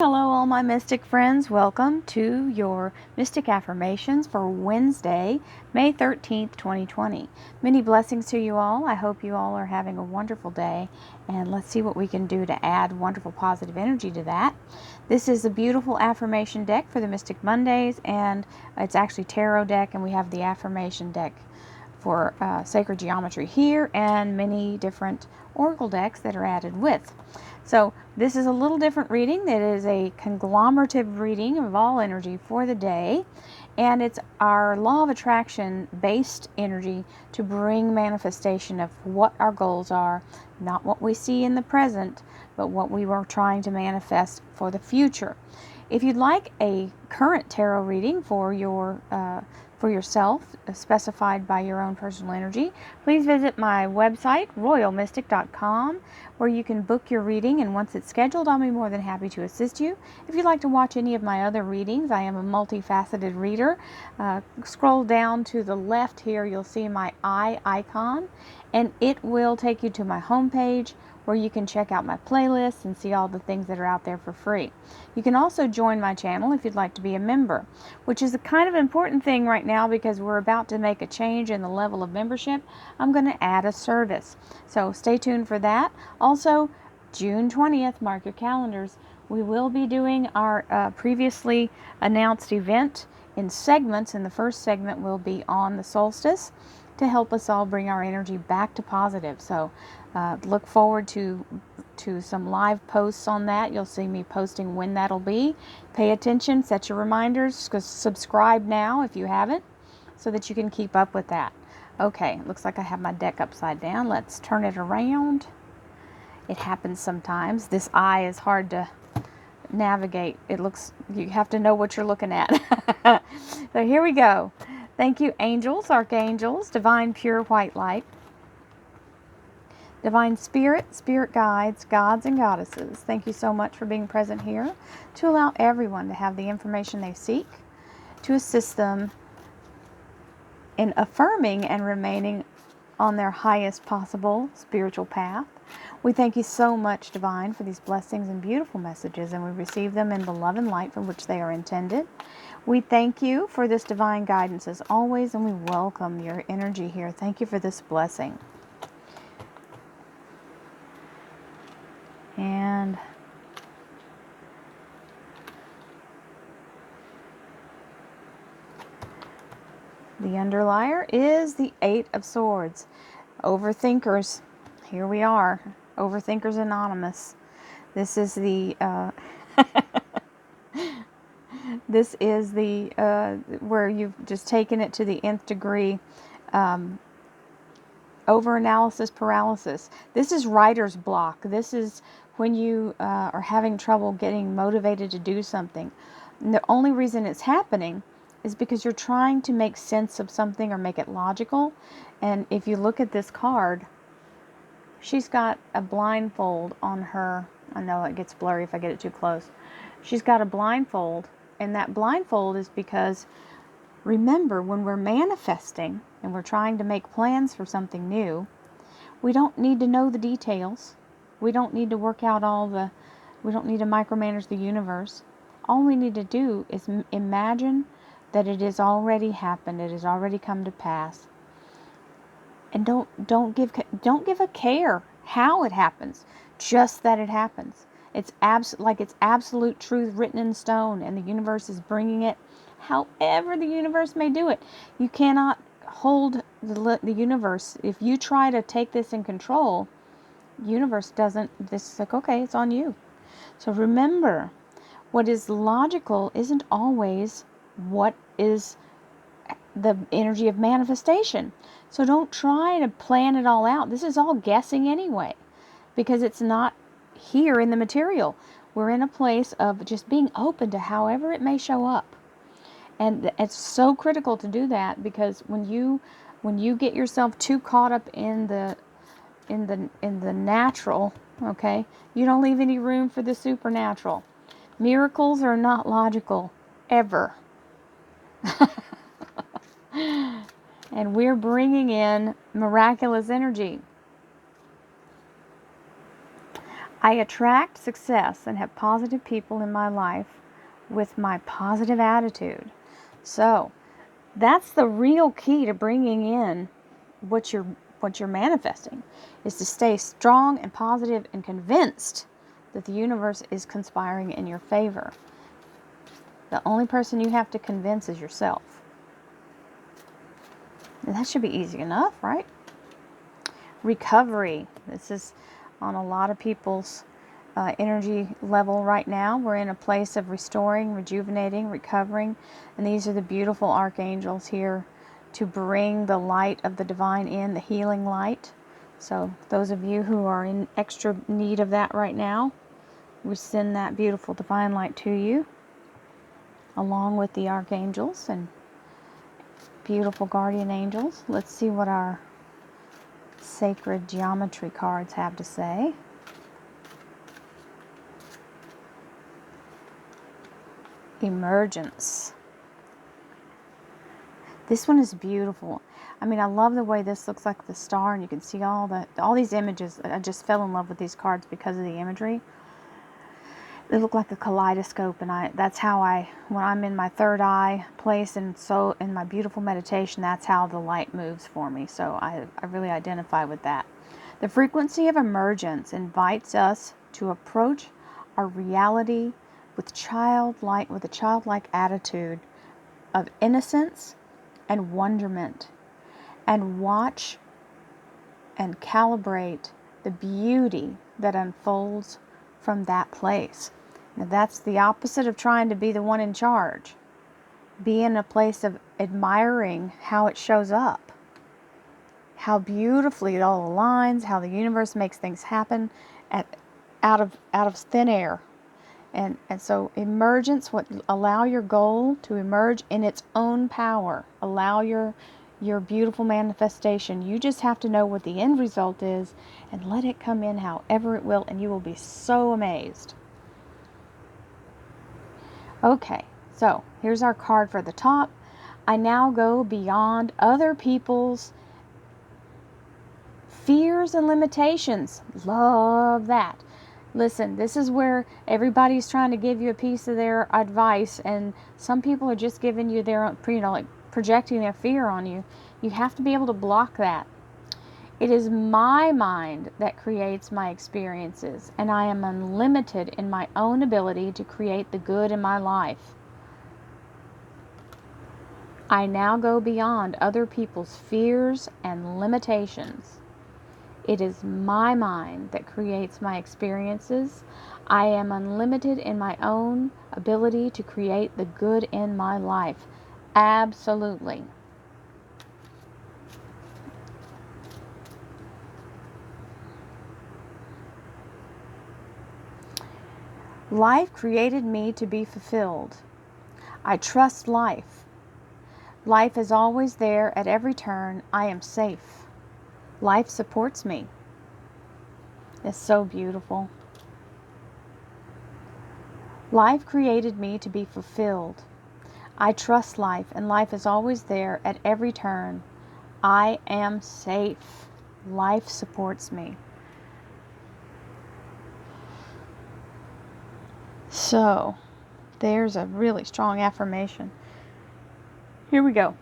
Hello, all my mystic friends. Welcome to your Mystic Affirmations for Wednesday, May 13th, 2020. Many blessings to you all. I hope you all are having a wonderful day, and let's see what we can do to add wonderful positive energy to that. This is a beautiful affirmation deck for the Mystic Mondays, and it's actually tarot deck, and we have the affirmation deck for sacred geometry here, and many different oracle decks that are added with. So this is a little different reading. It is a conglomerative reading of all energy for the day, and it's our law of attraction based energy to bring manifestation of what our goals are, not what we see in the present, but what we were trying to manifest for the future. If you'd like a current tarot reading for yourself, specified by your own personal energy, please visit my website, royalmystic.com, where you can book your reading, and once it's scheduled, I'll be more than happy to assist you. If you'd like to watch any of my other readings, I am a multifaceted reader. Scroll down to the left here, you'll see my eye icon, and it will take you to my homepage, where you can check out my playlists and see all the things that are out there for free. You can also join my channel if you'd like to be a member, which is a kind of important thing right now because we're about to make a change in the level of membership. I'm going to add a service, so stay tuned for that. Also, June 20th, mark your calendars, we will be doing our previously announced event in segments, and the first segment will be on the solstice to help us all bring our energy back to positive. So look forward to some live posts on that. You'll see me posting when that'll be. Pay attention, set your reminders, subscribe now if you haven't, so that you can keep up with that. Okay, looks like I have my deck upside down. Let's turn it around. It happens sometimes. This eye is hard to navigate. You have to know what you're looking at. So here we go. Thank you, angels, archangels, divine pure white light, divine spirit, spirit guides, gods and goddesses. Thank you so much for being present here to allow everyone to have the information they seek to assist them in affirming and remaining on their highest possible spiritual path. We thank you so much, Divine, for these blessings and beautiful messages, and we receive them in the love and light for which they are intended. We thank you for this divine guidance as always, and we welcome your energy here. Thank you for this blessing. And the underlier is the Eight of Swords. Overthinkers. Here we are. Overthinkers Anonymous. This is the this is the where you've just taken it to the nth degree. Overanalysis paralysis. This is writer's block. This is when you are having trouble getting motivated to do something. And the only reason it's happening is because you're trying to make sense of something or make it logical. And if you look at this card, she's got a blindfold on her. I know it gets blurry if I get it too close. She's got a blindfold, and that blindfold is because, remember, when we're manifesting and we're trying to make plans for something new, we don't need to know the details. We don't need to work out we don't need to micromanage the universe. All we need to do is imagine that it has already happened. It has already come to pass. And don't give a care how it happens, just that it happens. It's absolute truth written in stone, and the universe is bringing it however the universe may do it. You cannot hold the universe. If you try to take this in control, universe doesn't. This is like, okay, it's on you. So remember, what is logical isn't always what is the energy of manifestation. So don't try to plan it all out. This is all guessing anyway, because it's not here in the material. We're in a place of just being open to however it may show up. And it's so critical to do that, because when you get yourself too caught up in the natural, okay, you don't leave any room for the supernatural. Miracles are not logical ever. And we're bringing in miraculous energy. I attract success and have positive people in my life with my positive attitude. So that's the real key to bringing in what you're manifesting, is to stay strong and positive and convinced that the universe is conspiring in your favor. The only person you have to convince is yourself. And that should be easy enough, right? Recovery. This is on a lot of people's energy level right now. We're in a place of restoring, rejuvenating, recovering. And these are the beautiful archangels here to bring the light of the divine in, the healing light. So those of you who are in extra need of that right now, we send that beautiful divine light to you, along with the archangels and beautiful guardian angels. Let's see what our sacred geometry cards have to say. Emergence. This one is beautiful. I mean, I love the way this looks like the star, and you can see all these images. I just fell in love with these cards because of the imagery. They look like a kaleidoscope, and that's how when I'm in my third eye place, and so in my beautiful meditation, that's how the light moves for me. So I really identify with that. The frequency of emergence invites us to approach our reality with a childlike attitude of innocence and wonderment, and watch and calibrate the beauty that unfolds from that place. Now, that's the opposite of trying to be the one in charge. Be in a place of admiring how it shows up, how beautifully it all aligns, how the universe makes things happen out of thin air. And so emergence, allow your goal to emerge in its own power. Allow your beautiful manifestation. You just have to know what the end result is and let it come in however it will, and you will be so amazed. Okay, so here's our card for the top. I now go beyond other people's fears and limitations. Love that. Listen, this is where everybody's trying to give you a piece of their advice, and some people are just giving you their own, like projecting their fear on you. You have to be able to block that. It is my mind that creates my experiences, and I am unlimited in my own ability to create the good in my life. I now go beyond other people's fears and limitations. It is my mind that creates my experiences. I am unlimited in my own ability to create the good in my life. Absolutely. Life created me to be fulfilled. I trust life. Life is always there at every turn. I am safe. Life supports me. It's so beautiful. Life created me to be fulfilled. I trust life, and life is always there at every turn. I am safe. Life supports me. So, there's a really strong affirmation. Here we go.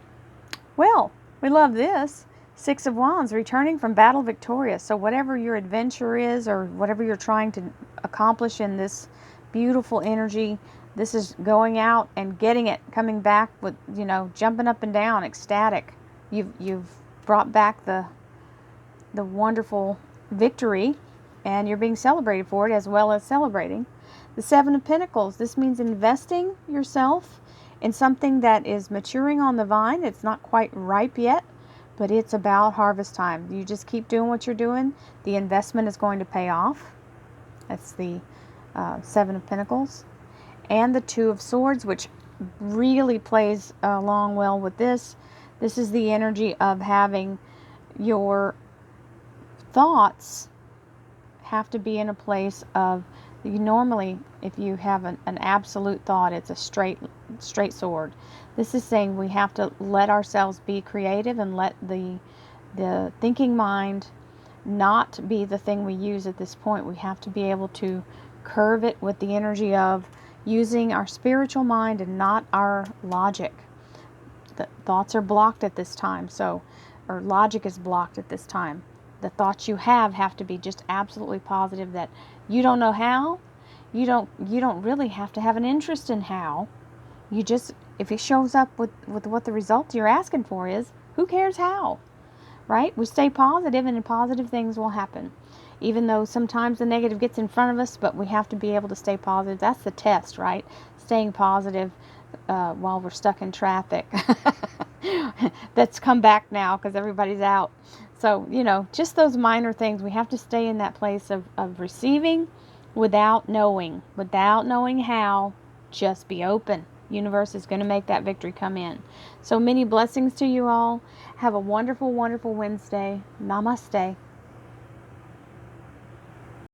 Well, we love this. 6 of Wands, returning from battle victorious. So whatever your adventure is, or whatever you're trying to accomplish in this beautiful energy, this is going out and getting it, coming back with, jumping up and down, ecstatic. You've brought back the wonderful victory, and you're being celebrated for it, as well as celebrating. The 7 of Pentacles, this means investing yourself in something that is maturing on the vine. It's not quite ripe yet, but it's about harvest time. You just keep doing what you're doing. The investment is going to pay off. That's the 7 of Pentacles. And the 2 of Swords, which really plays along well with this. This is the energy of having your thoughts have to be in a place of, normally, if you have an absolute thought, it's a straight sword. This is saying we have to let ourselves be creative and let the thinking mind not be the thing we use at this point. We have to be able to curve it with the energy of using our spiritual mind and not our logic. The thoughts are blocked at this time, or logic is blocked at this time. The thoughts you have to be just absolutely positive that you don't know how. You don't really have to have an interest in how. You just, if it shows up with what the result you're asking for is, who cares how? Right? We stay positive and positive things will happen. Even though sometimes the negative gets in front of us, but we have to be able to stay positive. That's the test, right? Staying positive while we're stuck in traffic. That's come back now because everybody's out. So, just those minor things. We have to stay in that place of receiving without knowing how. Just be open. Universe is going to make that victory come in. So many blessings to you all. Have a wonderful, wonderful Wednesday. Namaste.